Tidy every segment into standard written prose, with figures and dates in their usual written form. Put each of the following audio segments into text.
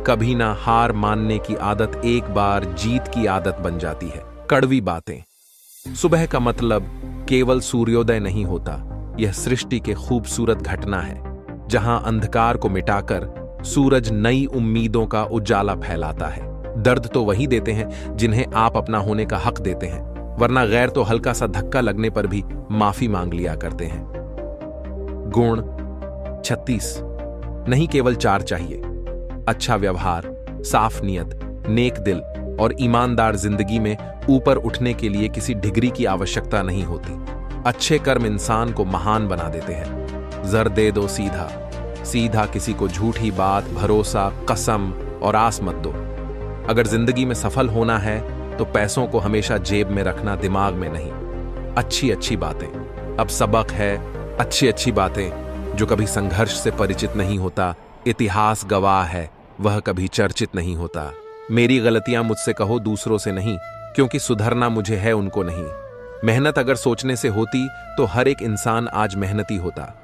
कभी ना हार मानने की आदत एक बार जीत की आदत बन जाती है। कड़वी बातें। सुबह का मतलब केवल सूर्योदय नहीं होता, यह सृष्टि के खूबसूरत घटना है जहां अंधकार को मिटाकर सूरज नई उम्मीदों का उजाला फैलाता है। दर्द तो वही देते हैं जिन्हें आप अपना होने का हक देते हैं, वरना गैर तो हल्का सा धक्का लगने पर भी माफी मांग लिया करते हैं। गुण 36। नहीं केवल 4 चाहिए। अच्छा व्यवहार, साफ नियत, नेक दिल और ईमानदार जिंदगी में ऊपर उठने के लिए किसी डिग्री की आवश्यकता नहीं होती। अच्छे कर्म इंसान को महान बना देते हैं। जर दे दो सीधा, सीधा किसी को झूठी बात, भरोसा, कसम और आस मत दो। अगर जिंदगी में सफल होना है तो पैसों को हमेशा जेब में रखना, दिमाग में नहीं। अच्छी अच्छी बातें। अब सबक है अच्छी अच्छी बातें। जो कभी संघर्ष से परिचित नहीं होता, इतिहास गवाह है, वह कभी चर्चित नहीं होता। मेरी गलतियां मुझसे कहो, दूसरों से नहीं, क्योंकि सुधरना मुझे है, उनको नहीं। मेहनत अगर सोचने से होती तो हर एक इंसान आज मेहनती होता।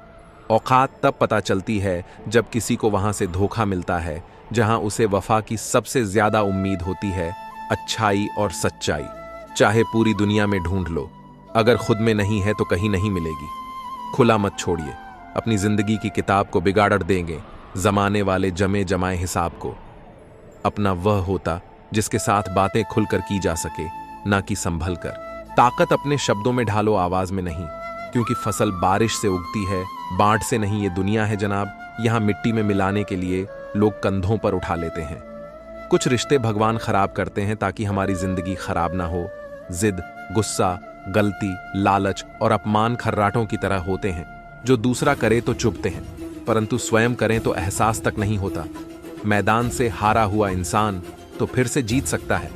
औकात तब पता चलती है जब किसी को वहां से धोखा मिलता है जहां उसे वफा की सबसे ज्यादा उम्मीद होती है, अच्छाई और सच्चाई। चाहे पूरी दुनिया में ढूंढ लो, अगर खुद में नहीं है तो कहीं नहीं मिलेगी। खुला मत छोड़िए, अपनी जिंदगी की किताब को बिगाड़ देंगे जमाने वाले जमे जमाए हिसाब को। अपना वह होता जिसके साथ बातें खुलकर की जा सके, ना कि संभल कर। ताकत अपने शब्दों में ढालो, आवाज में नहीं, क्योंकि फसल बारिश से उगती है, बांट से नहीं। ये दुनिया है जनाब, यहां मिट्टी में मिलाने के लिए लोग कंधों पर उठा लेते हैं। कुछ रिश्ते भगवान खराब करते हैं ताकि हमारी जिंदगी खराब ना हो। जिद, गुस्सा, गलती, लालच और अपमान खर्राटों की तरह होते हैं जो दूसरा करे तो चुभते हैं, परंतु स्वयं करें तो एहसास तक नहीं होता। मैदान से हारा हुआ इंसान तो फिर से जीत सकता है,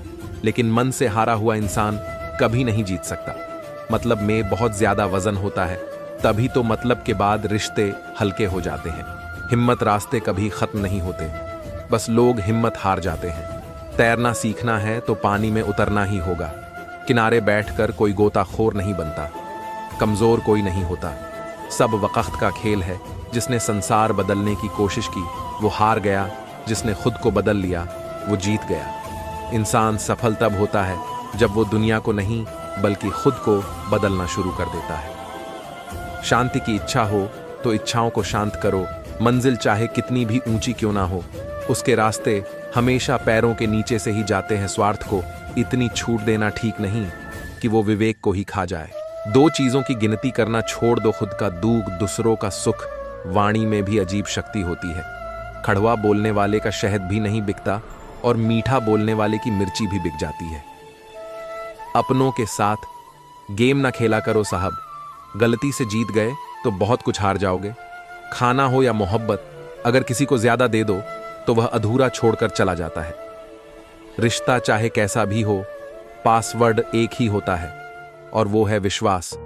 लेकिन मन से हारा हुआ इंसान कभी नहीं जीत सकता। मतलब में बहुत ज्यादा वजन होता है, तभी तो मतलब के बाद रिश्ते हल्के हो जाते हैं। हिम्मत रास्ते कभी खत्म नहीं होते, बस लोग हिम्मत हार जाते हैं। तैरना सीखना है तो पानी में उतरना ही होगा। किनारे बैठकर कोई गोताखोर नहीं बनता, कमजोर कोई नहीं होता। सब वक्त का खेल है। जिसने संसार बदलने की कोशिश की वो हार गया, जिसने खुद को बदल लिया वो जीत गया। इंसान सफल तब होता है जब वो दुनिया को नहीं बल्कि खुद को बदलना शुरू कर देता है। शांति की इच्छा हो तो इच्छाओं को शांत करो। मंजिल चाहे कितनी भी ऊंची क्यों ना हो, उसके रास्ते हमेशा पैरों के नीचे से ही जाते हैं। स्वार्थ को इतनी छूट देना ठीक नहीं कि वो विवेक को ही खा जाए। 2 चीजों की गिनती करना छोड़ दो, खुद का दुख, दूसरों का सुख। वाणी में भी अजीब शक्ति होती है। कड़वा बोलने वाले का शहद भी नहीं बिकता और मीठा बोलने वाले की मिर्ची भी बिक जाती है। अपनों के साथ गेम ना खेला करो साहब। गलती से जीत गए तो बहुत कुछ हार जाओगे। खाना हो या मोहब्बत, अगर किसी को ज्यादा दे दो तो वह अधूरा छोड़कर चला जाता है। रिश्ता चाहे कैसा भी हो, पासवर्ड एक ही होता है और वो है विश्वास।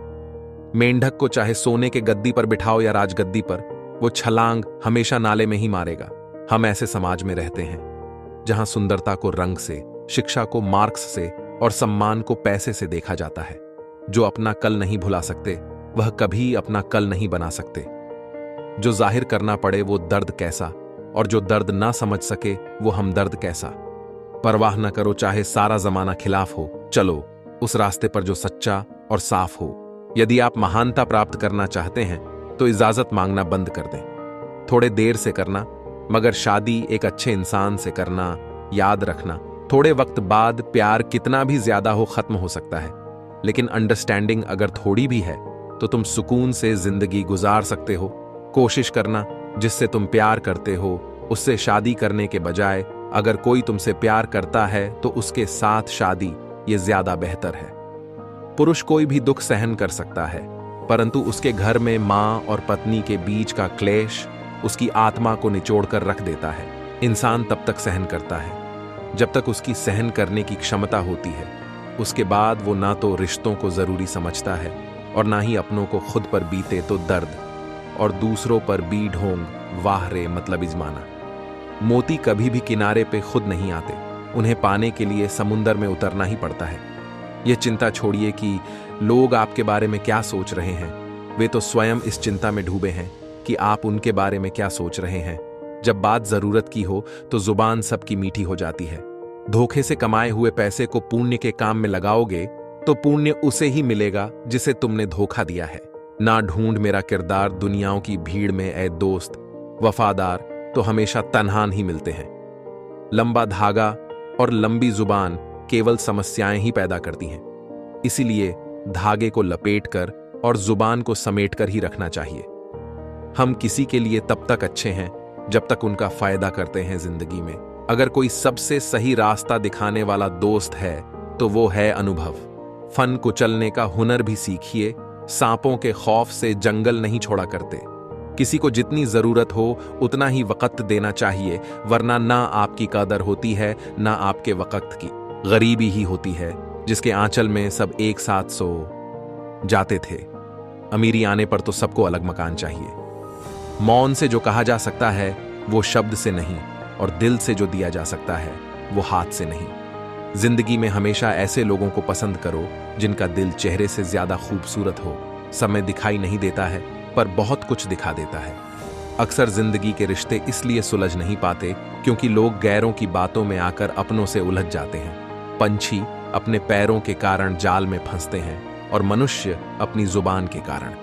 मेंढक को चाहे सोने के गद्दी पर बिठाओ या राजगद्दी पर, वो छलांग हमेशा नाले में ही मारेगा। हम ऐसे समाज में रहते हैं जहां सुंदरता को रंग से, शिक्षा को मार्क्स से और सम्मान को पैसे से देखा जाता है। जो अपना कल नहीं भुला सकते वह कभी अपना कल नहीं बना सकते। जो जाहिर करना पड़े वो दर्द कैसा, और जो दर्द ना समझ सके वो हमदर्द कैसा। परवाह न करो चाहे सारा जमाना खिलाफ हो, चलो उस रास्ते पर जो सच्चा और साफ हो। यदि आप महानता प्राप्त करना चाहते हैं तो इजाजत मांगना बंद कर दें। थोड़े देर से करना, मगर शादी एक अच्छे इंसान से करना। याद रखना, थोड़े वक्त बाद प्यार कितना भी ज्यादा हो खत्म हो सकता है, लेकिन अंडरस्टैंडिंग अगर थोड़ी भी है तो तुम सुकून से जिंदगी गुजार सकते हो। कोशिश करना जिससे तुम प्यार करते हो उससे शादी करने के बजाय अगर कोई तुमसे प्यार करता है तो उसके साथ शादी, ये ज्यादा बेहतर है। पुरुष कोई भी दुख सहन कर सकता है, परंतु उसके घर में मां और पत्नी के बीच का क्लेश उसकी आत्मा को निचोड़कर रख देता है। इंसान तब तक सहन करता है जब तक उसकी सहन करने की क्षमता होती है। उसके बाद वो ना तो रिश्तों को जरूरी समझता है और ना ही अपनों को खुद पर बीते तो दर्द और दूसरों पर भी ढोंग, वाह रे मतलब इजमाना। मोती कभी भी किनारे पे खुद नहीं आते, उन्हें पाने के लिए समुंदर में उतरना ही पड़ता है। यह चिंता छोड़िए कि लोग आपके बारे में क्या सोच रहे हैं। वे तो स्वयं इस चिंता में डूबे हैं कि आप उनके बारे में क्या सोच रहे हैं। जब बात जरूरत की हो तो जुबान सबकी मीठी हो जाती है। धोखे से कमाए हुए पैसे को पुण्य के काम में लगाओगे तो पुण्य उसे ही मिलेगा जिसे तुमने धोखा दिया है। ना ढूंढ मेरा किरदार दुनियाओं की भीड़ में, ए दोस्त वफादार तो हमेशा तन्हान ही मिलते हैं। लंबा धागा और लंबी जुबान केवल समस्याएं ही पैदा करती हैं। इसीलिए धागे को लपेटकर और जुबान को समेटकर ही रखना चाहिए। हम किसी के लिए तब तक अच्छे हैं जब तक उनका फायदा करते हैं जिंदगी में। अगर कोई सबसे सही रास्ता दिखाने वाला दोस्त है तो वो है अनुभव। फन कुचलने का हुनर भी सीखिए। सांपों के खौफ से जंगल नहीं छोड़ा करते। किसी को जितनी जरूरत हो उतना ही वक्त देना चाहिए, वरना ना आपकी कदर होती है ना आपके वक्त की। गरीबी ही होती है जिसके आंचल में सब एक साथ सो जाते थे। अमीरी आने पर तो सबको अलग मकान चाहिए। मौन से जो कहा जा सकता है वो शब्द से नहीं, और दिल से जो दिया जा सकता है वो हाथ से नहीं। जिंदगी में हमेशा ऐसे लोगों को पसंद करो जिनका दिल चेहरे से ज्यादा खूबसूरत हो। समय दिखाई नहीं देता है पर बहुत कुछ दिखा देता है। अक्सर जिंदगी के रिश्ते इसलिए सुलझ नहीं पाते क्योंकि लोग गैरों की बातों में आकर अपनों से उलझ जाते हैं। पंछी अपने पैरों के कारण जाल में फंसते हैं और मनुष्य अपनी जुबान के कारण।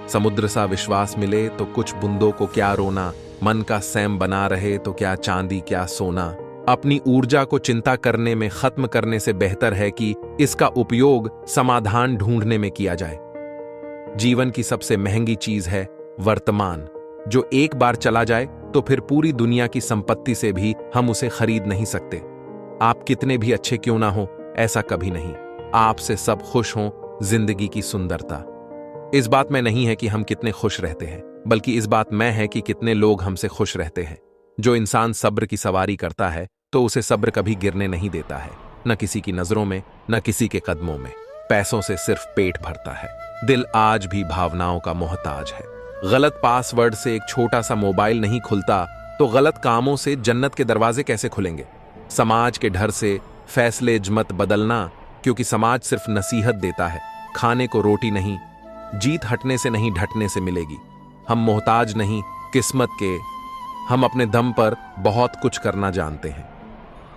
समुद्र सा विश्वास मिले तो कुछ बूंदों को क्या रोना, मन का सैम बना रहे तो क्या चांदी क्या सोना। अपनी ऊर्जा को चिंता करने में खत्म करने से बेहतर है कि इसका उपयोग समाधान ढूंढने में किया जाए। जीवन की सबसे महंगी चीज है वर्तमान, जो एक बार चला जाए तो फिर पूरी दुनिया की संपत्ति से भी हम उसे खरीद नहीं सकते। आप कितने भी अच्छे क्यों ना हो, ऐसा कभी नहीं। आपसे सब खुश हों, जिंदगी की सुंदरता इस बात में नहीं है कि हम कितने खुश रहते हैं, बल्कि इस बात में है कि कितने लोग हमसे खुश रहते हैं। जो इंसान सब्र की सवारी करता है तो उसे सब्र कभी गिरने नहीं देता है, न किसी की नजरों में न किसी के कदमों में। पैसों से सिर्फ पेट भरता है, दिल आज भी भावनाओं का मोहताज है। गलत पासवर्ड से एक छोटा सा मोबाइल नहीं खुलता तो गलत कामों से जन्नत के दरवाजे कैसे खुलेंगे। समाज के डर से फैसले मत बदलना, क्योंकि समाज सिर्फ नसीहत देता है। खाने को रोटी नहीं, जीत हटने से नहीं ढटने से मिलेगी। हम मोहताज नहीं किस्मत के, हम अपने दम पर बहुत कुछ करना जानते हैं।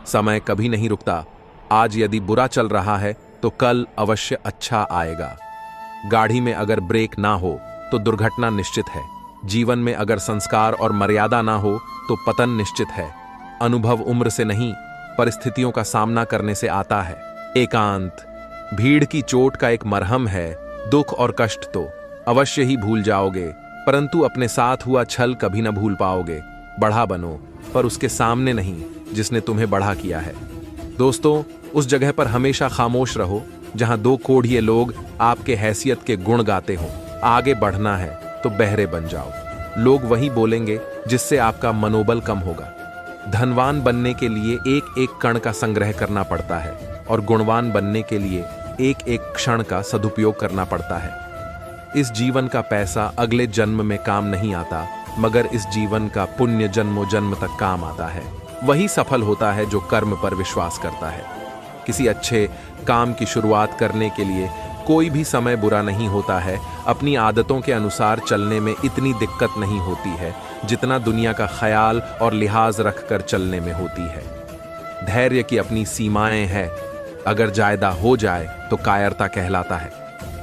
समय कभी नहीं रुकता। आज यदि बुरा चल रहा है तो कल अवश्य अच्छा आएगा। गाड़ी में अगर ब्रेक ना हो तो दुर्घटना निश्चित है। जीवन में अगर संस्कार और मर्यादा ना हो तो पतन निश्चित है। अनुभव उम्र से नहीं परिस्थितियों का सामना करने से आता है। एकांत भीड़ की चोट का एक मरहम है। दुख और कष्ट तो अवश्य ही भूल जाओगे, परंतु अपने साथ हुआ छल कभी न भूल पाओगे। बढ़ा बनो पर उसके सामने नहीं जिसने तुम्हें बढ़ा किया है। दोस्तों, उस जगह पर हमेशा खामोश रहो जहां दो कोढ़िए लोग आपके हैसियत के गुण गाते हों। आगे बढ़ना है तो बहरे बन जाओ। लोग वही बोलेंगे जिससे आपका मनोबल कम होगा। धनवान बनने के लिए एक एक कण का संग्रह करना पड़ता है और गुणवान बनने के लिए एक एक क्षण का सदुपयोग करना पड़ता है। इस जीवन का पैसा अगले जन्म में काम नहीं आता, मगर इस जीवन का पुण्य जन्मों जन्म तक काम आता है। वही सफल होता है जो कर्म पर विश्वास करता है। किसी अच्छे काम की शुरुआत करने के लिए कोई भी समय बुरा नहीं होता है। अपनी आदतों के अनुसार चलने में इतनी दिक्कत नहीं होती है जितना दुनिया का ख्याल और लिहाज रखकर चलने में होती है। धैर्य की अपनी सीमाएं हैं। अगर जायदा हो जाए तो कायरता कहलाता है।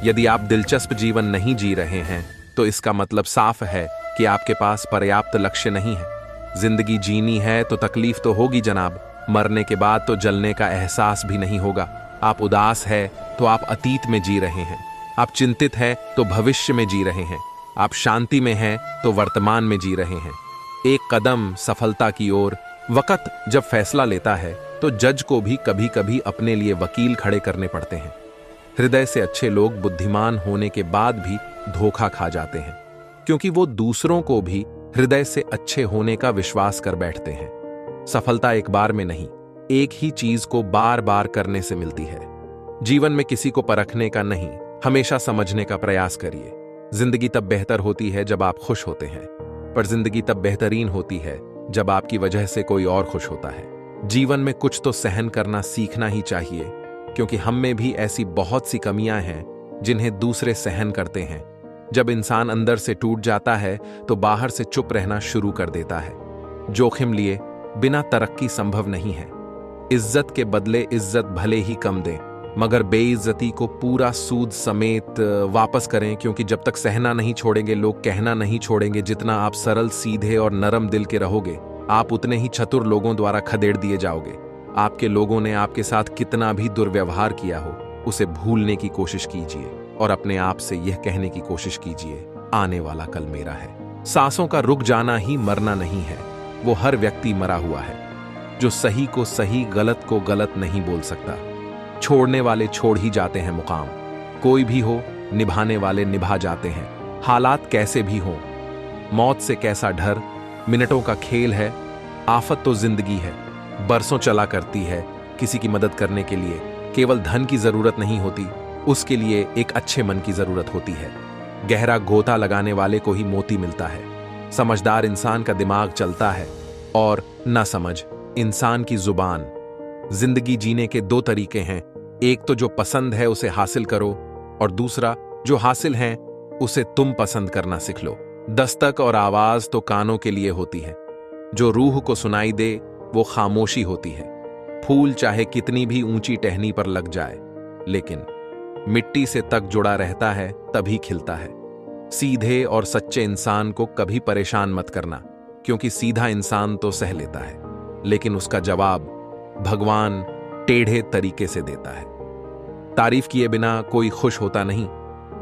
यदि आप दिलचस्प जीवन नहीं जी रहे हैं तो इसका मतलब साफ है कि आपके पास पर्याप्त लक्ष्य नहीं है। जिंदगी जीनी है तो तकलीफ तो होगी जनाब। मरने के बाद तो जलने का एहसास भी नहीं होगा। आप उदास है तो आप अतीत में जी रहे हैं। आप चिंतित है तो भविष्य में जी रहे हैं। आप शांति में हैं तो वर्तमान में जी रहे हैं। एक कदम सफलता की ओर। वक्त जब फैसला लेता है तो जज को भी कभी कभी अपने लिए वकील खड़े करने पड़ते हैं। हृदय से अच्छे लोग बुद्धिमान होने के बाद भी धोखा खा जाते हैं, क्योंकि वो दूसरों को भी हृदय से अच्छे होने का विश्वास कर बैठते हैं। सफलता एक बार में नहीं, एक ही चीज को बार बार करने से मिलती है। जीवन में किसी को परखने का नहीं, हमेशा समझने का प्रयास करिए। जिंदगी तब बेहतर होती है जब आप खुश होते हैं, पर जिंदगी तब बेहतरीन होती है जब आपकी वजह से कोई और खुश होता है। जीवन में कुछ तो सहन करना सीखना ही चाहिए, क्योंकि हम में भी ऐसी बहुत सी कमियां हैं जिन्हें दूसरे सहन करते हैं। जब इंसान अंदर से टूट जाता है तो बाहर से चुप रहना शुरू कर देता है। जोखिम लिए बिना तरक्की संभव नहीं है। इज्जत के बदले इज्जत भले ही कम दें, मगर बेइज्जती को पूरा सूद समेत वापस करें, क्योंकि जब तक सहना नहीं छोड़ेंगे, लोग कहना नहीं छोड़ेंगे। जितना आप सरल, सीधे और नरम दिल के रहोगे, आप उतने ही चतुर लोगों द्वारा खदेड़ दिए जाओगे। आपके लोगों ने आपके साथ कितना भी दुर्व्यवहार किया हो, उसे भूलने की कोशिश कीजिए और अपने आप से यह कहने की कोशिश कीजिए, आने वाला कल मेरा है। सांसों का रुक जाना ही मरना नहीं है, वो हर व्यक्ति मरा हुआ है। जो सही को सही, गलत को गलत नहीं बोल सकता। छोड़ने वाले छोड़ ही जाते हैं मुकाम। कोई भी हो, निभाने वाले निभा जाते हैं। हालात कैसे भी हों, मौत से कैसा डर, मिनटों का खेल है। आफत तो जिंदगी है, बरसों चला करती है। किसी की मदद करने के लिए केवल धन की जरूरत नहीं होती, उसके लिए एक अच्छे मन की जरूरत होती है। गहरा गोता लगाने वाले को ही मोती मिलता है। समझदार इंसान का दिमाग चलता है और ना समझ इंसान की जुबान। जिंदगी जीने के दो तरीके हैं, एक तो जो पसंद है उसे हासिल करो, और दूसरा जो हासिल है उसे तुम पसंद करना सीख लो। दस्तक और आवाज तो कानों के लिए होती है, जो रूह को सुनाई दे वो खामोशी होती है। फूल चाहे कितनी भी ऊंची टहनी पर लग जाए, लेकिन मिट्टी से तक जुड़ा रहता है तभी खिलता है। सीधे और सच्चे इंसान को कभी परेशान मत करना, क्योंकि सीधा इंसान तो सह लेता है, लेकिन उसका जवाब भगवान टेढ़े तरीके से देता है। तारीफ किए बिना कोई खुश होता नहीं,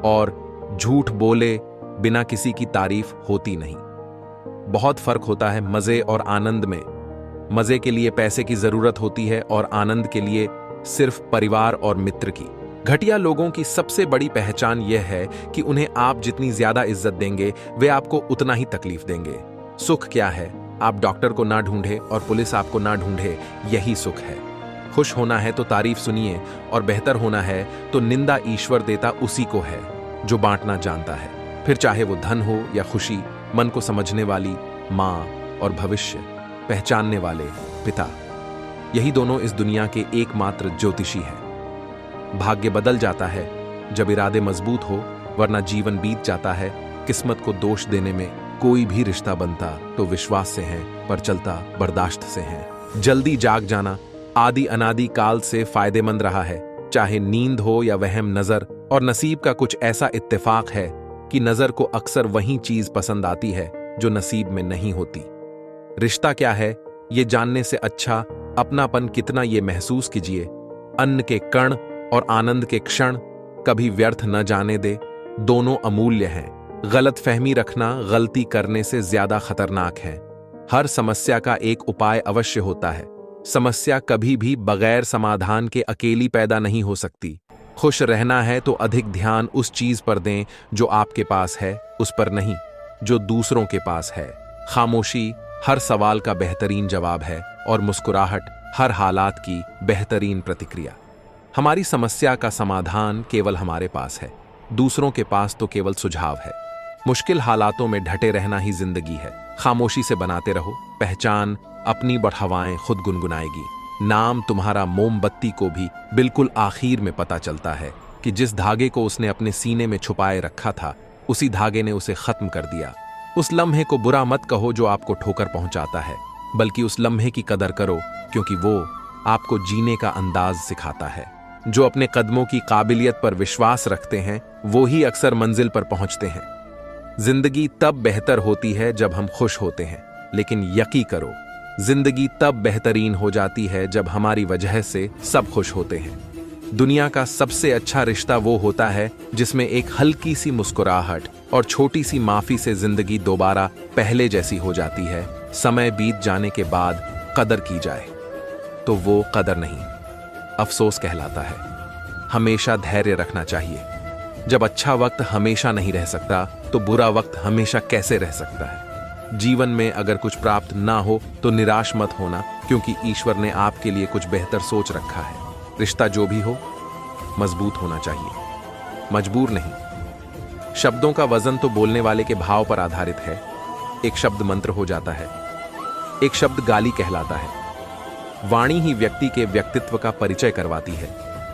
और झूठ बोले बिना किसी की तारीफ होती नहीं। बहुत फर्क होता है मजे और आनंद में। मजे के लिए पैसे की जरूरत होती है और आनंद के लिए सिर्फ परिवार और मित्र की। घटिया लोगों की सबसे बड़ी पहचान यह है कि उन्हें आप जितनी ज्यादा इज्जत देंगे, वे आपको उतना ही तकलीफ देंगे। सुख क्या है? आप डॉक्टर को ना ढूंढे और पुलिस आपको ना ढूंढे, यही सुख है। खुश होना है तो तारीफ सुनिए, और बेहतर होना है तो निंदा ईश्वर देता उसी को है जो बांटना जानता है। फिर चाहे वो धन हो या खुशी, मन को समझने वाली माँ और भविष्य पहचानने वाले पिता, यही दोनों इस दुनिया के एकमात्र ज्योतिषी हैं। भाग्य बदल जाता है जब इरादे मजबूत हो, वरना जीवन बीत जाता है। किस्मत को दोष देने में कोई भी रिश्ता बनता तो विश्वास से है, पर चलता बर्दाश्त से है। जल्दी जाग जाना आदि अनादि काल से फायदेमंद रहा है, चाहे नींद हो या वहम नजर। और नसीब का कुछ ऐसा इत्तेफाक है कि नजर को अक्सर वही चीज पसंद आती है जो नसीब में नहीं होती। रिश्ता क्या है ये जानने से अच्छा अपनापन कितना ये महसूस कीजिए। अन्न के कण और आनंद के क्षण कभी व्यर्थ न जाने दे, दोनों अमूल्य हैं। गलत फहमी रखना गलती करने से ज्यादा खतरनाक है। हर समस्या का एक उपाय अवश्य होता है। समस्या कभी भी बगैर समाधान के अकेली पैदा नहीं हो सकती। खुश रहना है तो अधिक ध्यान उस चीज पर दें जो आपके पास है, उस पर नहीं जो दूसरों के पास है। खामोशी हर सवाल का बेहतरीन जवाब है, और मुस्कुराहट हर हालात की बेहतरीन प्रतिक्रिया। हमारी समस्या का समाधान केवल हमारे पास है, दूसरों के पास तो केवल सुझाव है। मुश्किल हालातों में ढटे रहना ही जिंदगी है। खामोशी से बनाते रहो पहचान, अपनी बढ़ावाएं खुद गुनगुनाएगी। नाम तुम्हारा मोमबत्ती को भी बिल्कुल आखिर में पता चलता है कि जिस धागे को उसने अपने सीने में छुपाए रखा था, उसी धागे ने उसे खत्म कर दिया। उस लम्हे को बुरा मत कहो जो आपको ठोकर पहुंचाता है, बल्कि उस लम्हे की कदर करो, क्योंकि वो आपको जीने का अंदाज सिखाता है। जो अपने कदमों की काबिलियत पर विश्वास रखते हैं, वो ही अक्सर मंजिल पर पहुंचते हैं। जिंदगी तब बेहतर होती है जब हम खुश होते हैं, लेकिन यकीन करो जिंदगी तब बेहतरीन हो जाती है जब हमारी वजह से सब खुश होते हैं। दुनिया का सबसे अच्छा रिश्ता वो होता है जिसमें एक हल्की सी मुस्कुराहट और छोटी सी माफी से जिंदगी दोबारा पहले जैसी हो जाती है। समय बीत जाने के बाद कदर की जाए तो वो कदर नहीं, अफसोस कहलाता है। हमेशा धैर्य रखना चाहिए। जब अच्छा वक्त हमेशा नहीं रह सकता, तो बुरा वक्त हमेशा कैसे रह सकता है। जीवन में अगर कुछ प्राप्त ना हो तो निराश मत होना, क्योंकि ईश्वर ने आपके लिए कुछ बेहतर सोच रखा है। रिश्ता जो भी हो मजबूत होना चाहिए, मजबूर नहीं। शब्दों का वजन तो बोलने वाले के भाव पर आधारित है। एक शब्द मंत्र हो जाता है, एक शब्द गाली कहलाता है। वाणी ही व्यक्ति के व्यक्तित्व का परिचय करवाती है,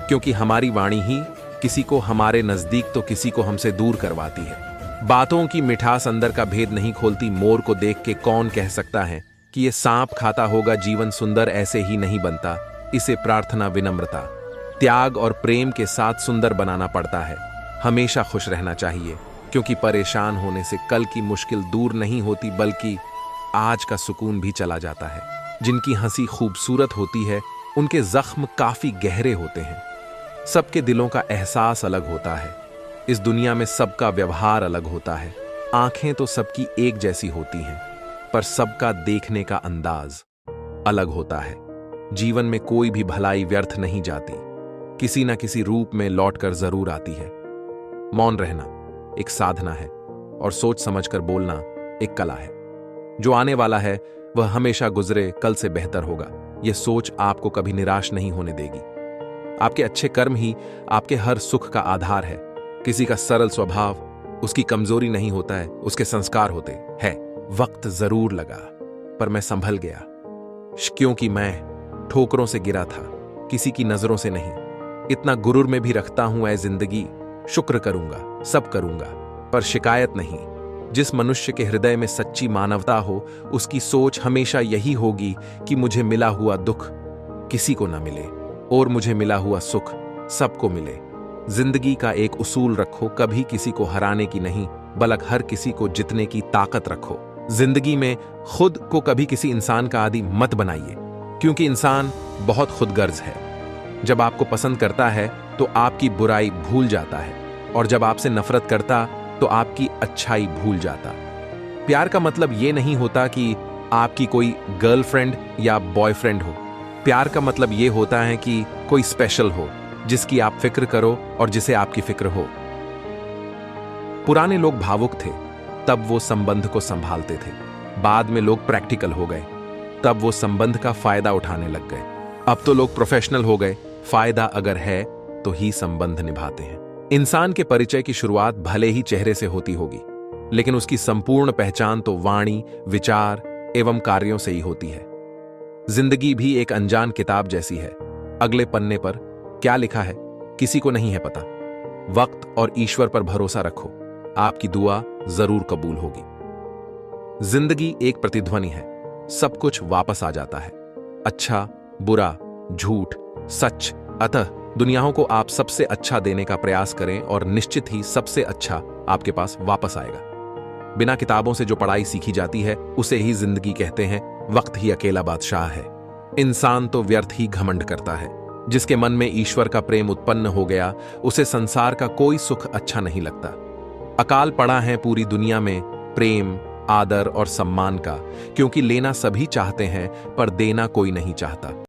क्योंकि हमारी वाणी ही किसी को हमारे नजदीक तो किसी को हमसे दूर करवाती है। बातों की मिठास अंदर का भेद नहीं खोलती। मोर को देख के कौन कह सकता है कि ये सांप खाता होगा जीवन सुंदर ऐसे ही नहीं बनता। इसे प्रार्थना, विनम्रता, त्याग और प्रेम के साथ सुंदर बनाना पड़ता है। हमेशा खुश रहना चाहिए, क्योंकि परेशान होने से कल की मुश्किल दूर नहीं होती, बल्कि आज का सुकून भी चला जाता है। जिनकी हंसी खूबसूरत होती है, उनके जख्म काफी गहरे होते हैं। सबके दिलों का एहसास अलग होता है। इस दुनिया में सबका व्यवहार अलग होता है। आंखें तो सबकी एक जैसी होती हैं, पर सबका देखने का अंदाज अलग होता है। जीवन में कोई भी भलाई व्यर्थ नहीं जाती, किसी न किसी रूप में लौटकर जरूर आती है। मौन रहना एक साधना है, और सोच समझकर बोलना एक कला है। जो आने वाला है वह हमेशा गुजरे कल से बेहतर होगा। यह सोच आपको कभी निराश नहीं होने देगी। आपके अच्छे कर्म ही आपके हर सुख का आधार है। किसी का सरल स्वभाव उसकी कमजोरी नहीं होता है, उसके संस्कार होते हैं। वक्त जरूर लगा, पर मैं संभल गया, क्योंकि मैं ठोकरों से गिरा था, किसी की नजरों से नहीं। इतना गुरूर में भी रखता हूं ऐ जिंदगी, शुक्र करूंगा, सब करूंगा, पर शिकायत नहीं। जिस मनुष्य के हृदय में सच्ची मानवता हो, उसकी सोच हमेशा यही होगी कि मुझे मिला हुआ दुख किसी को ना मिले, और मुझे मिला हुआ सुख सबको मिले। जिंदगी का एक उसूल रखो, कभी किसी को हराने की नहीं, बल्कि हर किसी को जितने की ताकत रखो। जिंदगी में खुद को कभी किसी इंसान का आदी मत बनाइए, क्योंकि इंसान बहुत खुदगर्ज है। जब आपको पसंद करता है तो आपकी बुराई भूल जाता है, और जब आपसे नफरत करता तो आपकी अच्छाई भूल जाता। प्यार का मतलब ये नहीं होता कि आपकी कोई गर्लफ्रेंड या बॉयफ्रेंड हो। प्यार का मतलब ये होता है कि कोई स्पेशल हो, जिसकी आप फिक्र करो और जिसे आपकी फिक्र हो। पुराने लोग भावुक थे, तब वो संबंध को संभालते थे। बाद में लोग प्रैक्टिकल हो गए, तब वो संबंध का फायदा उठाने लग गए। अब तो लोग प्रोफेशनल हो गए, फायदा अगर है तो ही संबंध निभाते हैं। इंसान के परिचय की शुरुआत भले ही चेहरे से होती होगी, लेकिन उसकी संपूर्ण पहचान तो वाणी, विचार एवं कार्यों से ही होती है। जिंदगी भी एक अनजान किताब जैसी है। अगले पन्ने पर क्या लिखा है किसी को नहीं है पता। वक्त और ईश्वर पर भरोसा रखो, आपकी दुआ जरूर कबूल होगी। जिंदगी एक प्रतिध्वनि है, सब कुछ वापस आ जाता है। अच्छा, बुरा, झूठ, सच। अतः दुनियाओं को आप सबसे अच्छा देने का प्रयास करें, और निश्चित ही सबसे अच्छा आपके पास वापस आएगा। बिना किताबों से जो पढ़ाई सीखी जाती है, उसे ही जिंदगी कहते हैं। वक्त ही अकेला बादशाह है। इंसान तो व्यर्थ ही घमंड करता है। जिसके मन में ईश्वर का प्रेम उत्पन्न हो गया, उसे संसार का कोई सुख अच्छा नहीं लगता। अकाल पड़ा है पूरी दुनिया में प्रेम, आदर और सम्मान का, क्योंकि लेना सभी चाहते हैं, पर देना कोई नहीं चाहता।